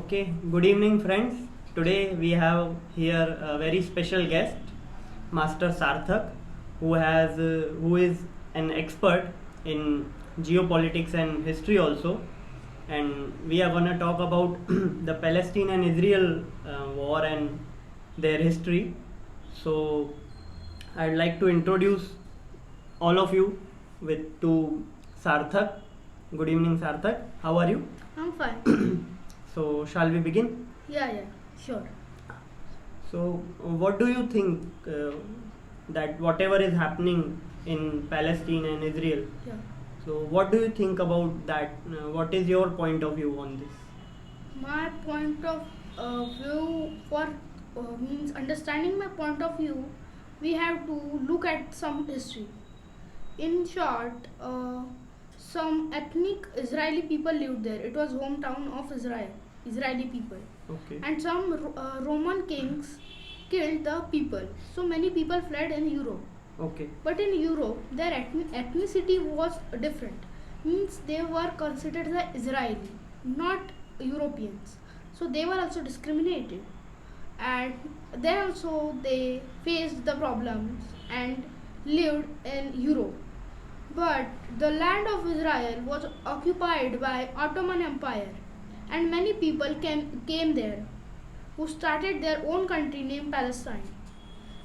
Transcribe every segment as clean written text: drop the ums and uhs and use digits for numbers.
Okay, good evening, friends. Today we have here a very special guest, Master Sarthak, who is an expert in geopolitics and history also, and we are gonna talk about the Palestine and Israel war and their history. So, I'd like to introduce all of you with to Sarthak. Good evening, Sarthak. How are you? I'm fine. So, shall we begin? Yeah, sure. So, what do you think that whatever is happening in Palestine and Israel? Yeah. So, what do you think about that? What is your point of view on this? My point of view for means understanding my point of view, we have to look at some history. In short, some ethnic Israeli people lived there. It was hometown of Israel, Israeli people. Okay. And some Roman kings killed the people. So many people fled in Europe. Okay. But in Europe, their ethnicity was different. Means they were considered the Israeli, not Europeans. So they were also discriminated. And then also they faced the problems and lived in Europe. But the land of Israel was occupied by Ottoman Empire, and many people came there who started their own country named Palestine.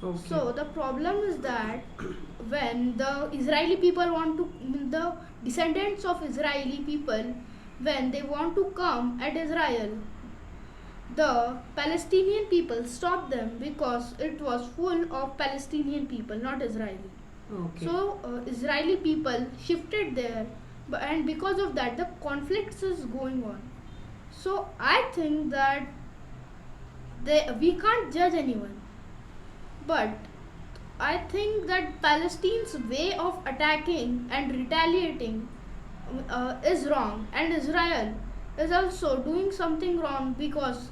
Okay. So the problem is that when the Israeli people the descendants of Israeli people, when they want to come at Israel, the Palestinian people stopped them because it was full of Palestinian people, not Israeli. Okay. So Israeli people shifted there, and because of that, the conflicts is going on. So I think that we can't judge anyone, but I think that Palestine's way of attacking and retaliating is wrong, and Israel is also doing something wrong because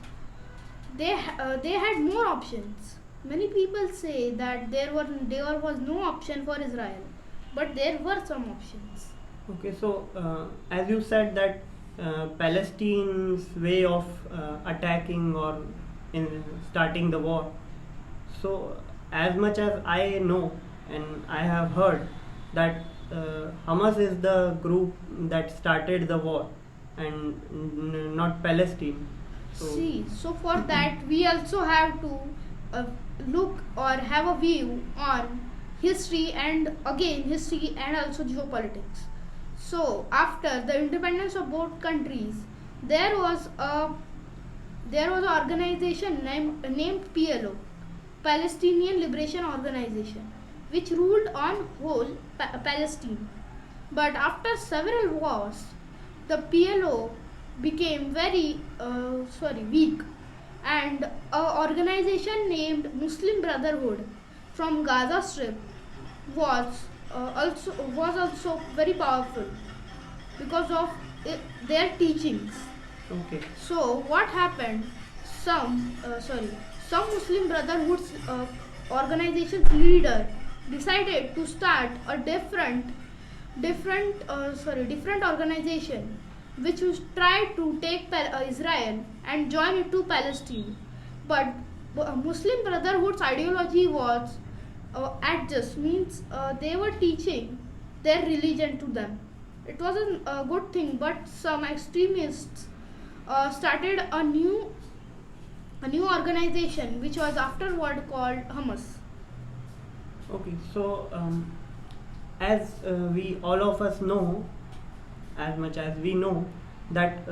they had more options. Many people say that there was no option for Israel, but there were some options. Okay. So, as you said that Palestine's way of attacking or in starting the war. So, as much as I know and I have heard that Hamas is the group that started the war and not Palestine. So for that we also have to uh, look or have a view on history and again history and also geopolitics. So after the independence of both countries, there was a an organization named PLO, Palestinian Liberation Organization, which ruled on whole Palestine. But after several wars, the PLO became very weak, and an organization named Muslim Brotherhood from Gaza Strip was also very powerful because of their teachings. Okay. So what happened? Some Muslim Brotherhood's organization's leader decided to start a different organization which was try to take Israel and join it to Palestine. But Muslim Brotherhood's ideology was adjust, means they were teaching their religion to them. It wasn't a good thing, but some extremists started a new organization which was afterward called Hamas. Okay. So, as we all of us know, as much as we know that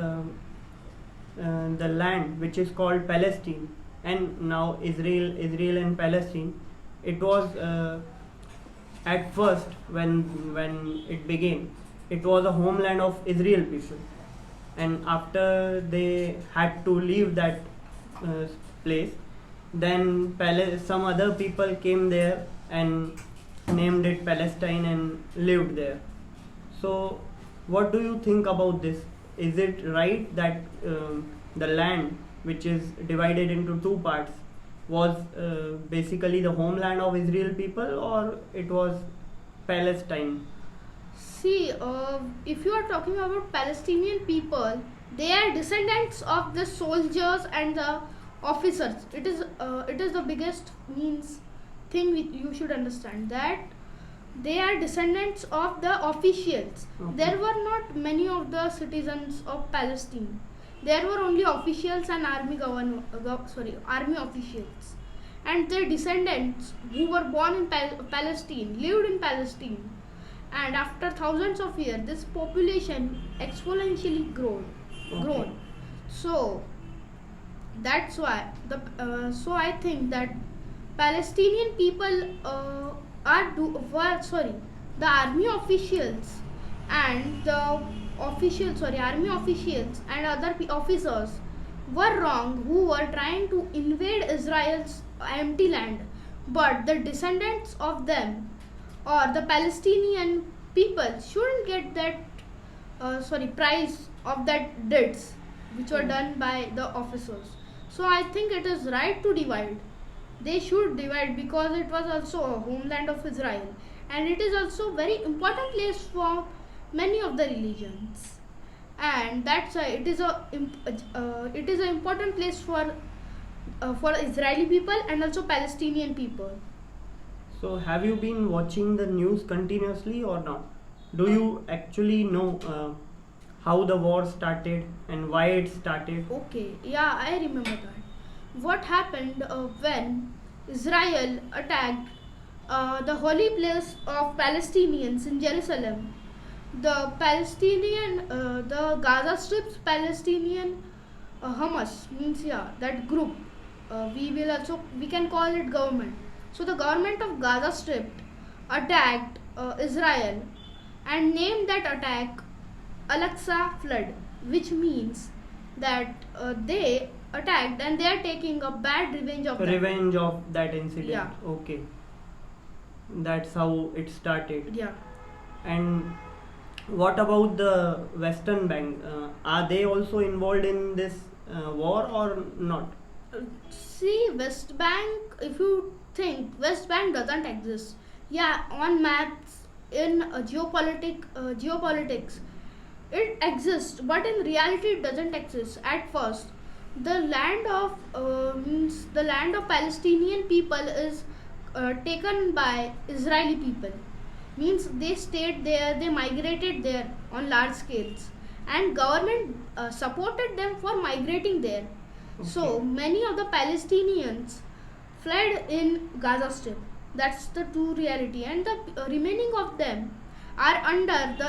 the land which is called Palestine and now Israel and Palestine, it was at first when it began, it was a homeland of Israel people, and after they had to leave that place, then some other people came there and named it Palestine and lived there. So, what do you think about this? Is it right that the land, which is divided into two parts, was basically the homeland of Israel people, or it was Palestine? See, if you are talking about Palestinian people, They are descendants of the soldiers and the officers. It is the biggest means thing you should understand that they are descendants of the officials. Okay. There were not many of the citizens of Palestine. There were only officials and army officials, and their descendants who were born in Palestine lived in Palestine, and after thousands of years, this population exponentially Okay. grown. So that's why so I think that Palestinian people the army officials and the army officials and other officers were wrong who were trying to invade Israel's empty land, but the descendants of them or the Palestinian people shouldn't get that price of that deeds which were done by the officers. So I think it is right to divide. They should divide because it was also a homeland of Israel, and it is also very important place for many of the religions, and that's why it is an important place for Israeli people and also Palestinian people. So, have you been watching the news continuously or not? Do you actually know how the war started and why it started? Okay, yeah, I remember that. What happened when Israel attacked the holy place of Palestinians in Jerusalem? The Gaza Strip's Palestinian Hamas means, yeah, that group. We can call it government. So the government of Gaza Strip attacked Israel and named that attack Al-Aqsa flood, which means that they attacked and they are taking a bad revenge of that. Revenge of that incident. Yeah. Okay. That's how it started. Yeah. And what about the Western Bank? Are they also involved in this war or not? See, West Bank, if you think West Bank doesn't exist, yeah, on maps in geopolitics, it exists, but in reality, it doesn't exist. At first, the land of Palestinian people is taken by Israeli people. Means they stayed there, they migrated there on large scales, and government supported them for migrating there. So Okay. many of the Palestinians fled in Gaza Strip. That's the true reality, and the remaining of them are under the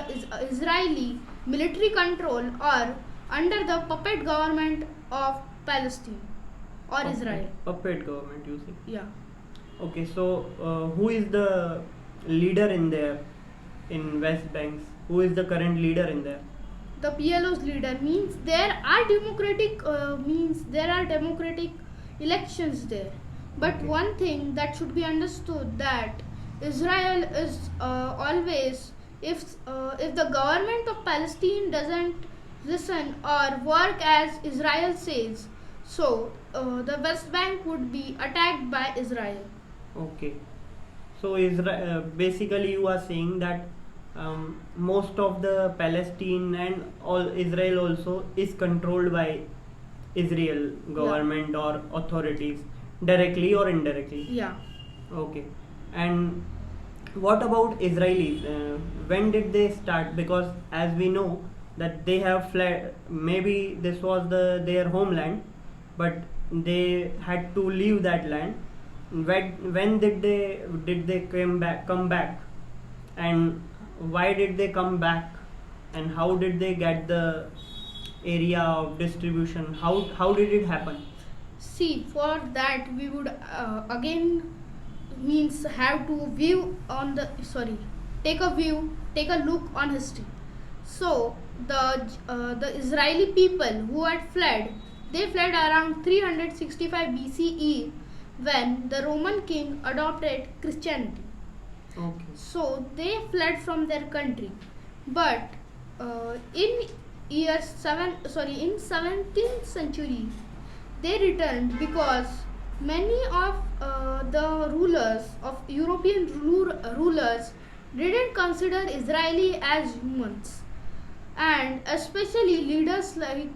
Israeli military control or under the puppet government of Palestine or Okay. Israel. Puppet government, you say. Yeah. Okay, so who is the leader in there in West Banks? Who is the current leader in there? The PLO's leader means there are democratic elections there. But Okay. one thing that should be understood that Israel is always if the government of Palestine doesn't listen or work as Israel says, so the West Bank would be attacked by Israel. Okay. So Israel, basically you are saying that most of the Palestine and all Israel also is controlled by Israel government or authorities directly or indirectly. Yeah. Okay. And what about Israelis? When did they start? Because as we know that they have fled. Maybe this was their homeland, but they had to leave that land. When did they come back, and why did they come back, and how did they get the area of distribution? How did it happen? See, for that we would again means have to view on the take a look on history. So the Israeli people who had fled, they fled around 365 BCE when the Roman king adopted Christianity. Okay. So they fled from their country, but in in 17th century they returned because many of the rulers of European rulers didn't consider Israeli as humans. and especially leaders like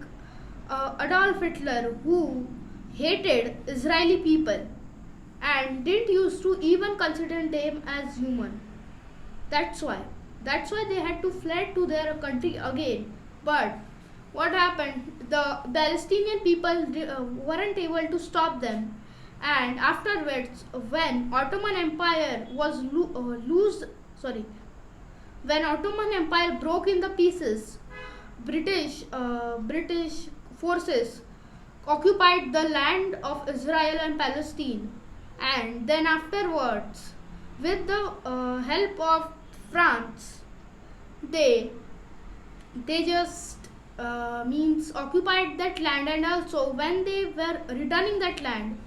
Adolf Hitler, who hated Israeli people and didn't used to even consider them as human. That's why. That's why they had to flee to their country again. But what happened? The Palestinian people weren't able to stop them. And afterwards, when Ottoman Empire was sorry, when Ottoman Empire broke in the pieces, British forces occupied the land of Israel and Palestine, and then afterwards, with the help of France, they they just means occupied that land, and also when they were returning that land,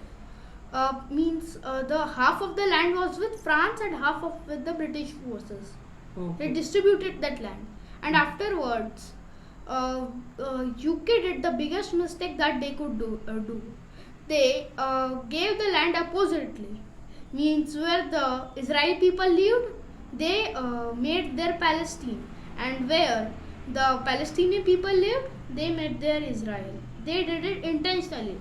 means the half of the land was with France and half of with the British forces. Okay. They distributed that land, and afterwards, UK did the biggest mistake that they could do. They gave the land oppositely, means where the Israeli people lived, they made their Palestine, and where the Palestinian people lived, they made their Israel. They did it intentionally.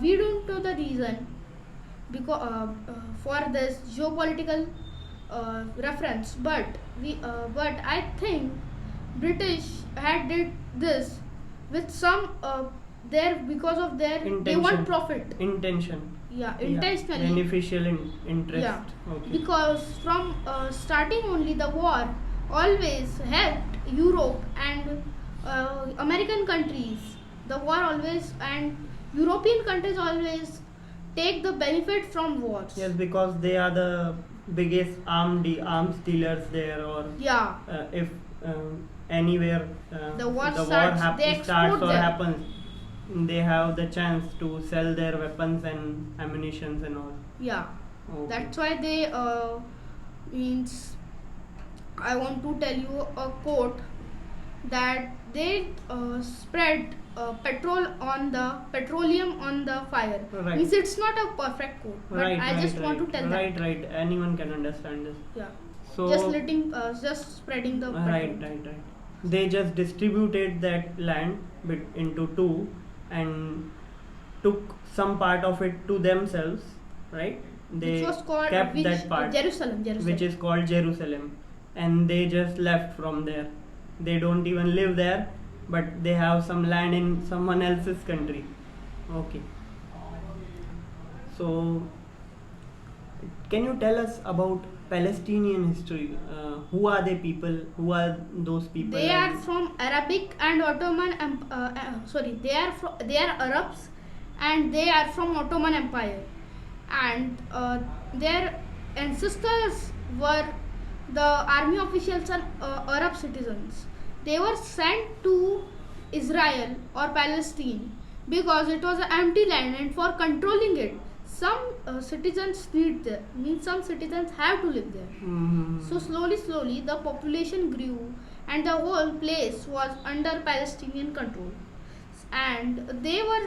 We don't know the reason because for this geopolitical reference, but I think British had did this with some their because of their they want Intention. profit. Intention. Yeah, Yeah. intentionally. Beneficial interest. Yeah, Okay. because from starting only the war always helped Europe and American countries. The war always and European countries always take the benefit from wars. Yes, because they are the biggest arms dealers there, or Yeah, if anywhere The war starts, they export starts or them. happens, they have the chance to sell their weapons and ammunitions and all. yeah. Okay. That's why they means I want to tell you a quote that they spread petroleum on the fire. Right. Means it's not a perfect quote, but I just want to tell right, that. right. Anyone can understand this. Yeah. So Just spreading the right, petrol. right. They just distributed that land into two and took some part of it to themselves, right? They Which was called kept that part, Jerusalem. which is called Jerusalem, and they just left from there. They don't even live there, but they have some land in someone else's country. Okay. So, can you tell us about Palestinian history? Who are they people? Who are those people? They are from Arabic and Ottoman. Sorry, they are Arabs, and they are from Ottoman Empire, and their ancestors were the army officials and Arab citizens. They were sent to Israel or Palestine because it was an empty land, and for controlling it, some citizens need there. Means some citizens have to live there. Mhm. So slowly, the population grew, and the whole place was under Palestinian control. And they were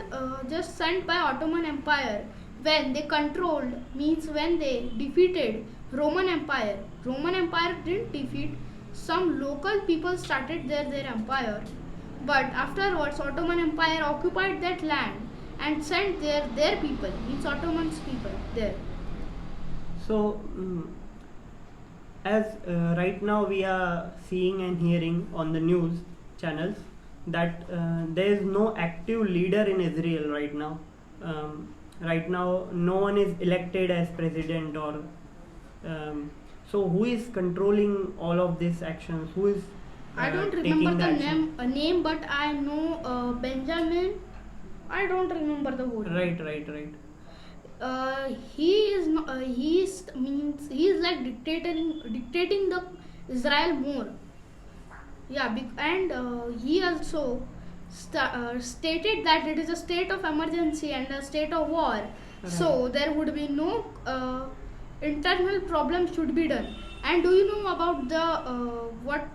just sent by Ottoman Empire when they controlled, means when they defeated Roman Empire. Roman Empire didn't defeat. Some local people started their empire, but afterwards Ottoman Empire occupied that land and sent their people, means Ottoman's people there. So, as right now we are seeing and hearing on the news channels that there is no active leader in Israel right now. Right now, no one is elected as president, or so who is controlling all of these actions? Who is I don't taking remember the action? name, but I know Benjamin. I don't remember the whole. Right. He is not, he is like dictating the Israel more. Yeah, and he also stated that it is a state of emergency and a state of war. So there would be no internal problem should be done. And do you know about the what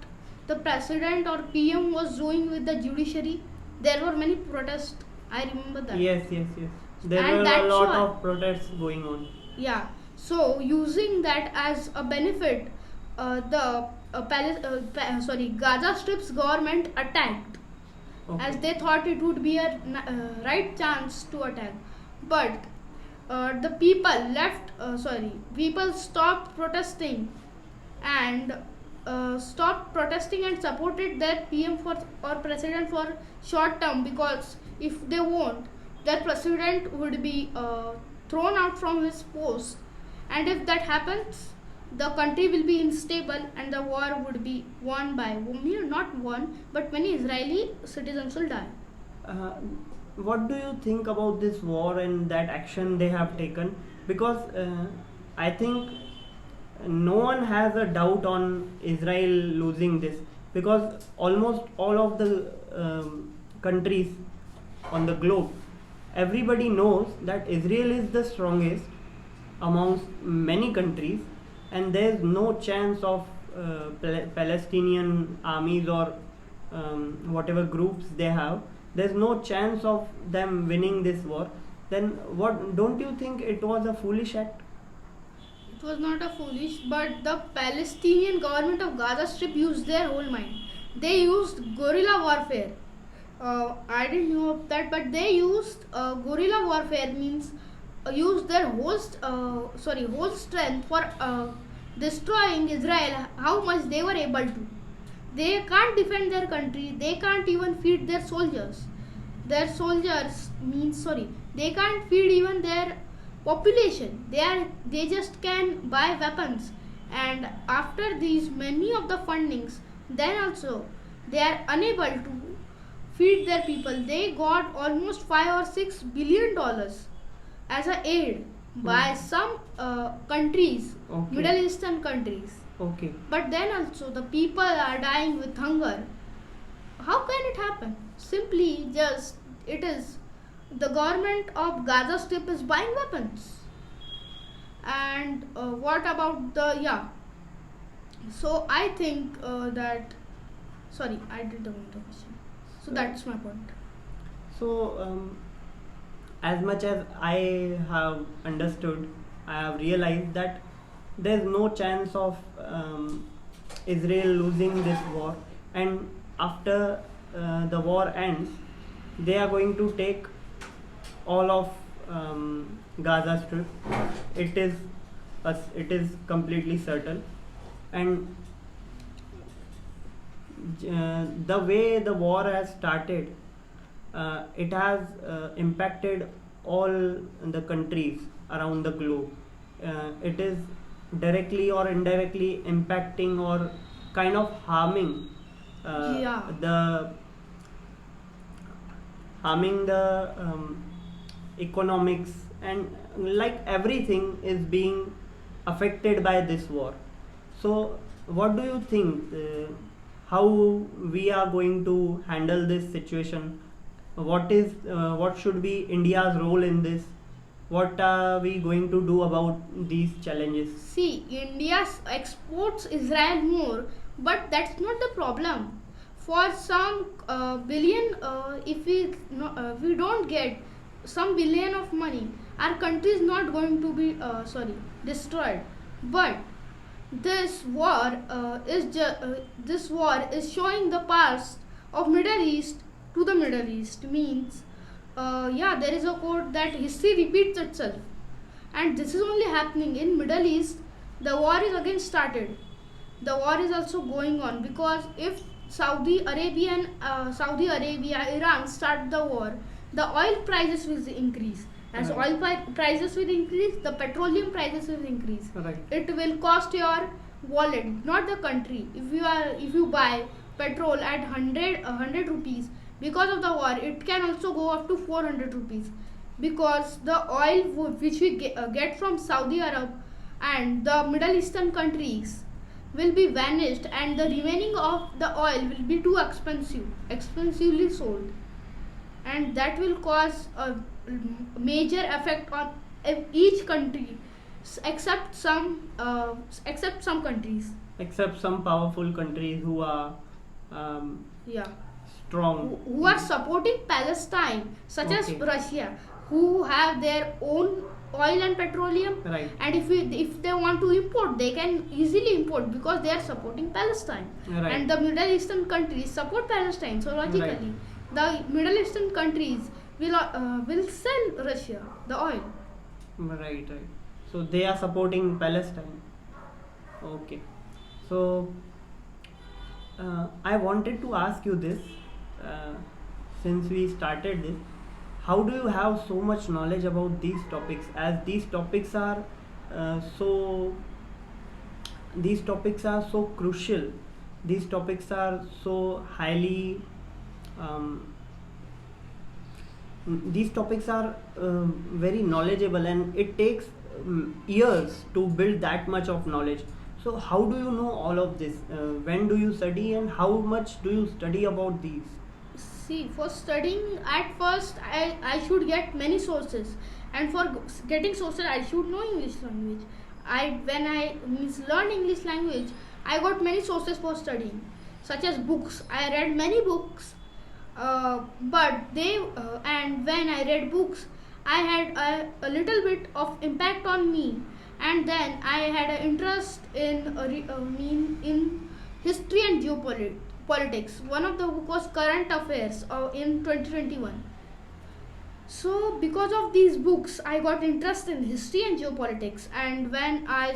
the president or PM was doing with the judiciary? There were many protests. I remember that. Yes. There And were a that's lot why- of protests going on. Yeah. So using that as a benefit, the Gaza Strip's government attacked, as Okay. they thought it would be a right chance to attack. But the people stopped protesting and supported their PM for or president for short term, because if they won't, their president would be thrown out from his post, and if that happens, the country will be unstable and the war would be won by, not won, but many Israeli citizens will die. Uh, what do you think about this war and that action they have taken? Because I think no one has a doubt on Israel losing this, because almost all of the countries on the globe, everybody knows that Israel is the strongest amongst many countries, and there is no chance of Palestinian armies or whatever groups they have. There's no chance of them winning this war. Then what? Don't you think it was a foolish act? It was not a foolish, but the Palestinian government of Gaza Strip used their whole mind. They used guerrilla warfare. I didn't know of that, but they used guerrilla warfare, means used their whole strength for destroying Israel. How much they were able to. They can't defend their country. They can't even feed their soldiers. They can't feed even their population. They just can buy weapons, and after these many of the fundings, then also they are unable to feed their people. They got almost $5 or $6 billion as a aid by some countries, Okay. Middle Eastern countries. Okay. But then also the people are dying with hunger. How can it happen? Simply just it is the government of Gaza Strip is buying weapons. And what about so I think that sorry, I did the question. So that's my point. So, as much as I have understood, I have realized that there's no chance of Israel losing this war, and after the war ends, they are going to take all of Gaza Strip. It is completely certain, and the way the war has started, it has impacted all the countries around the globe. It is directly or indirectly impacting or kind of harming Yeah. the economics, and like everything is being affected by this war. So what do you think, how we are going to handle this situation? What should be India's role in this? What are we going to do about these challenges? See, India exports Israel more, but that's not the problem. For some billion, if we don't get some billion of money, our country is not going to be destroyed. But this war is showing the past of Middle East to the Middle East. Means, there is a quote that history repeats itself, and this is only happening in Middle East. The war is again started. The war is also going on, because if Saudi Arabia, Iran start the war, the oil prices will increase. As Right. oil prices will increase, the petroleum prices will increase. Right. It will cost your wallet, not the country. If you buy petrol at 100 rupees, because of the war, it can also go up to 400 rupees, because the oil which we get from Saudi Arab and the Middle Eastern countries will be vanished, and the remaining of the oil will be too expensively sold, and that will cause a major effect on each country, except some countries. Except some powerful countries who are um, Yeah. strong. Who are supporting Palestine, such as Okay. Russia. who have their own oil and petroleum, Right. and if they want to import, they can easily import because they are supporting Palestine. Right. And the Middle Eastern countries support Palestine, so logically the Middle Eastern countries will sell Russia the oil. Right, right. So they are supporting Palestine. Okay. So I wanted to ask you this, uh, since we started this, how do you have so much knowledge about these topics? As uh, so these topics are so crucial. These topics are so highly. Um, these topics are very knowledgeable, and it takes years to build that much of knowledge. So how do you know all of this? When do you study, and how much do you study about these? See, for studying at first, I should get many sources, and for getting sources, I should know English language. When I means learn English language, I got many sources for studying, such as books. I read many books, but and when I read books, I had a little bit of impact on me, and then I had an interest in in history and geopolitics. One of the book was Current Affairs in 2021. So because of these books, I got interest in history and geopolitics, and when I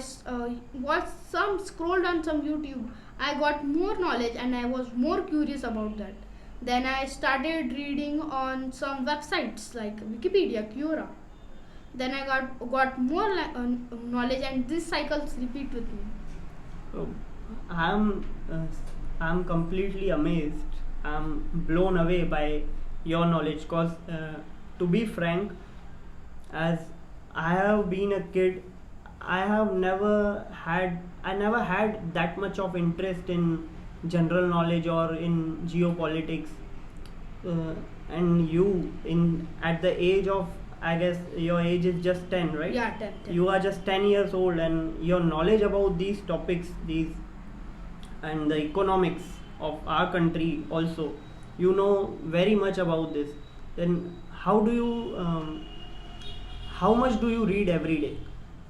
watched scrolled on some YouTube, I got more knowledge and I was more curious about that. Then I started reading on some websites like Wikipedia, Quora. Then I got more knowledge, and this cycles repeat with me. So I'm uh, I'm completely amazed. I'm blown away by your knowledge. Cause to be frank, as I have been a kid, I never had that much of interest in general knowledge or in geopolitics. Uh, and you, in at the age of, I guess your age is just 10, right? Yeah, 10, 10. You are just 10 years old, and your knowledge about these topics, these and the economics of our country also, you know very much about this. Then how much do you read every day?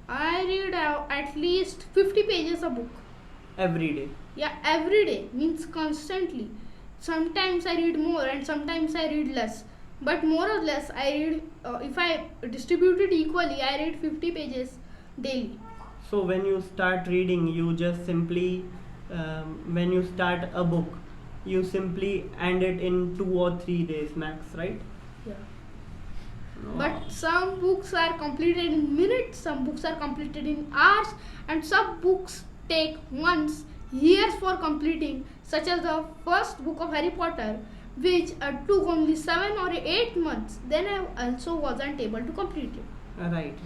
I read at least 50 pages a book. Every day. Yeah, every day means constantly. Sometimes I read more and sometimes I read less. But more or less, I read, if I distribute it equally, I read 50 pages daily. So when you start reading, you just simply, when you start a book, you simply end it in 2 or 3 days max, right? Yeah. Wow. But some books are completed in minutes, some books are completed in hours, and some books take months, years for completing, such as the first book of Harry Potter, which took only 7 or 8 months. Then I also wasn't able to complete it. Right.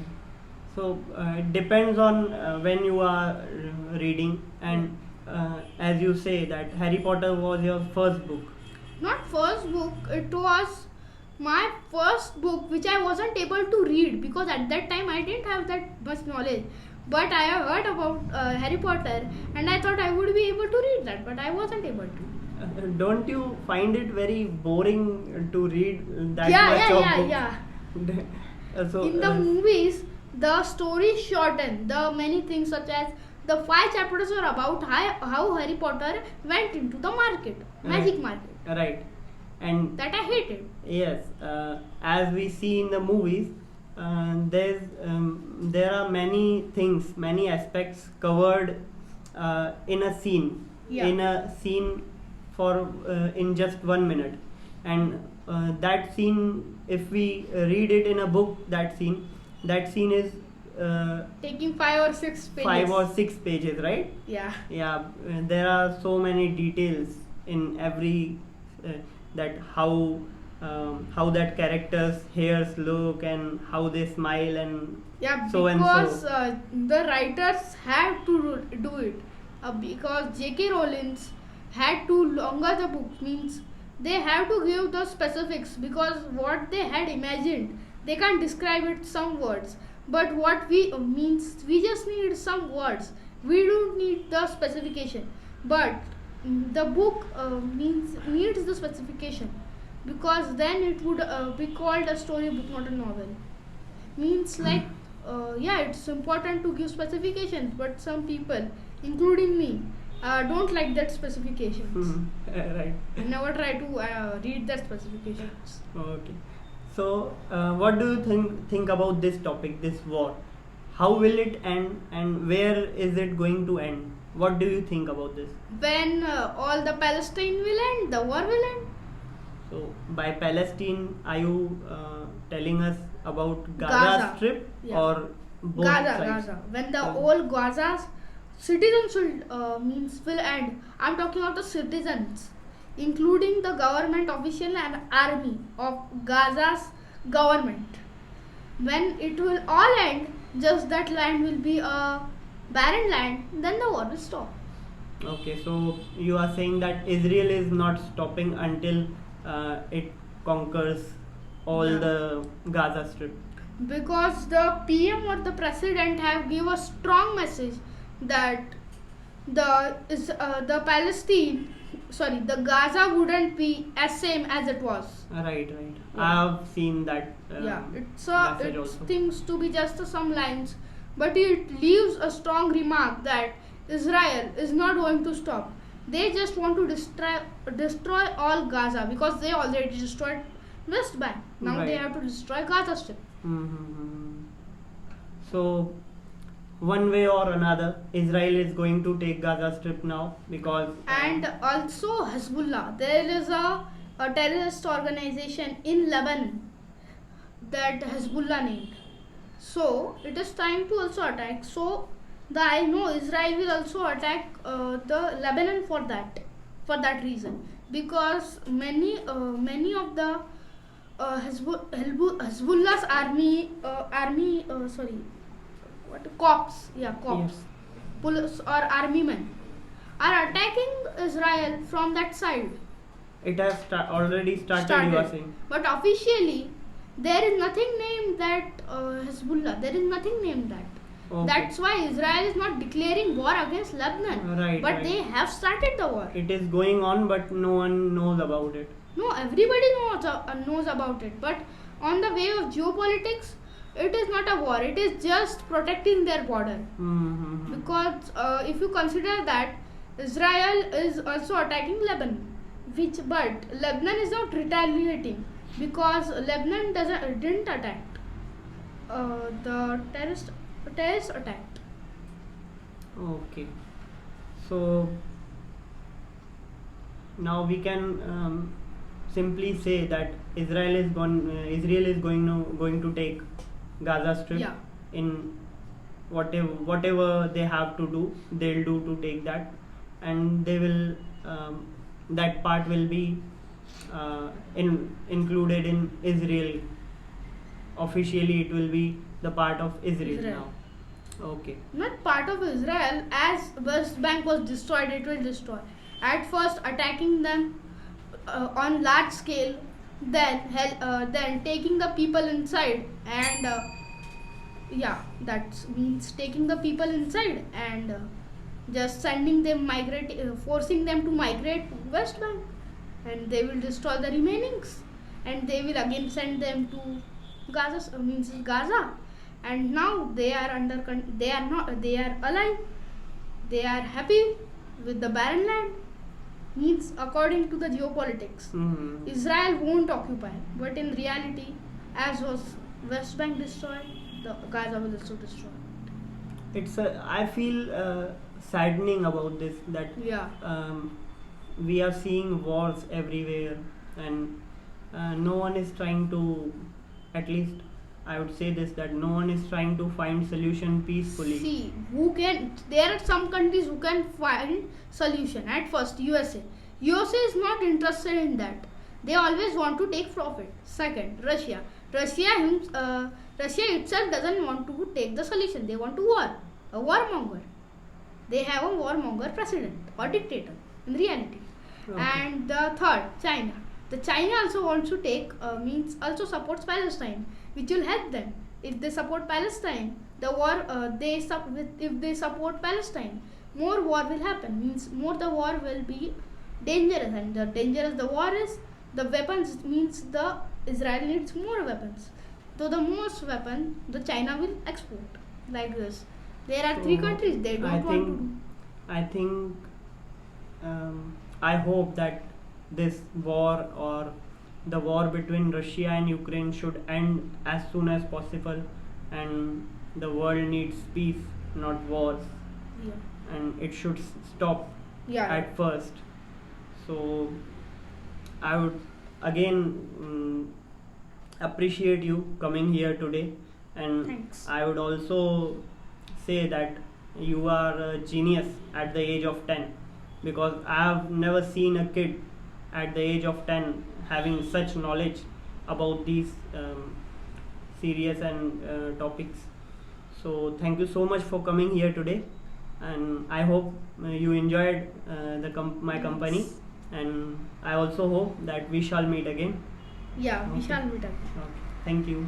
So it depends on when you are reading, and as you say that Harry Potter was your first book. Not first book, it was my first book which I wasn't able to read because at that time I didn't have that much knowledge. But I have heard about Harry Potter and I thought I would be able to read that, but I wasn't able to. Don't you find it very boring to read that Yeah, much yeah, of yeah, books? yeah. So, In the movies, the story is shortened. The many things such as the 5 chapters are about how Harry Potter went into the market, magic market. right, and That I hated. yes, as we see in the movies, there are many things, many aspects covered in a scene, Yeah. in a scene for in just 1 minute, and that scene, if we read it in a book, that scene is Taking 5 or 6 pages. 5 or 6 pages, right? Yeah. Yeah, there are so many details in every that how that character's hairs look and how they smile and Yeah, so and because so. the writers had to do it. Because J.K. Rowling had to longer the book, means they have to give the specifics because what they had imagined they can't describe it some words. But what we means we just need some words. We don't need the specification. But the book needs the specification. because then it would be called a storybook, not a novel. Means like, yeah, it's important to give specifications, but some people, including me, don't like that specifications. Right. Never try to read that specifications. Okay. So, what do you think about this topic, this war? How will it end, and where is it going to end? What do you think about this? When all the Palestine will end, the war will end. So, by Palestine, are you telling us about Gaza, Gaza. Strip Yeah. or both Gaza, sides? Gaza. When the So- whole Gaza's citizens will end. I'm talking about the citizens, including the government official and army of Gaza's government. When it will all end, just that land will be a barren land. Then the war will stop. Okay, so you are saying that Israel is not stopping until it conquers all Yeah. the Gaza Strip. Because the PM or the president have give a strong message that the the Gaza wouldn't be as same as it was. Right. Yeah. I have seen that. Message It also. seems to be just some lines, but it leaves a strong remark that Israel is not going to stop. They just want to destroy all Gaza because they already destroyed West Bank. Now they Right. have to destroy Gaza Strip. Mm-hmm. So, one way or another, Israel is going to take Gaza Strip now because. And also Hezbollah. There is a terrorist organization in Lebanon that Hezbollah named. So it is time to also attack. So I know Israel will also attack the Lebanon for that reason, because many of the Hezbollah's cops, Yes. police or army men are attacking Israel from that side. It has already started, you are saying. But officially, there is nothing named that Hezbollah. There is nothing named that. Okay. That's why Israel is not declaring war against Lebanon. Right, But right. they have started the war. It is going on, but no one knows about it. No, everybody knows about it. But on the way of geopolitics, it is not a war. It is just protecting their border. Mm-hmm. Because if you consider that Israel is also attacking Lebanon, but Lebanon is not retaliating because Lebanon didn't attack. The terrorists attacked. Okay. So now we can simply say that Israel is going to take Gaza Strip. Yeah. In whatever they have to do, they'll do to take that, and they will that part will be included in Israel. Officially, it will be the part of Israel. Now. Okay. Not part of Israel. As West Bank was destroyed, it will destroy. At first, attacking them on large scale, then taking the people inside, and that means taking the people inside and just sending them forcing them to migrate to West Bank, and they will destroy the remainings, and they will again send them to Gaza, and now they are alive, they are happy with the barren land. Means according to the geopolitics, Mm-hmm. Israel won't occupy, but in reality, as was West Bank destroyed, the Gaza will also destroy. I feel saddening about this that Yeah. we are seeing wars everywhere, and no one is trying to, at least I would say this, that no one is trying to find solution peacefully. See, there are some countries who can find solution. At first, USA is not interested in that. They always want to take profit. Second, Russia itself doesn't want to take the solution. They want to war. A warmonger. They have a warmonger president or dictator in reality. Okay. And the third, China. The China also wants to take, also supports Palestine, which will help them. If they support Palestine, the war, if they support Palestine, more war will happen. Means more the war will be dangerous, and the dangerous the war is, The weapons means the Israel needs more weapons. So the most weapon the China will export like this. There are three So, countries they I don't want to think do. I think I hope that this war or the war between Russia and Ukraine should end as soon as possible, and the world needs peace, not wars, Yeah. and it should stop Yeah. at first. So I would again appreciate you coming here today, and Thanks. I would also say that you are a genius at the age of 10, because I have never seen a kid at the age of 10 having such knowledge about these serious and topics. So thank you so much for coming here today, and I hope you enjoyed my company, Yes. and I also hope that we shall meet again. Yeah, we Okay. shall meet up. Okay. Thank you.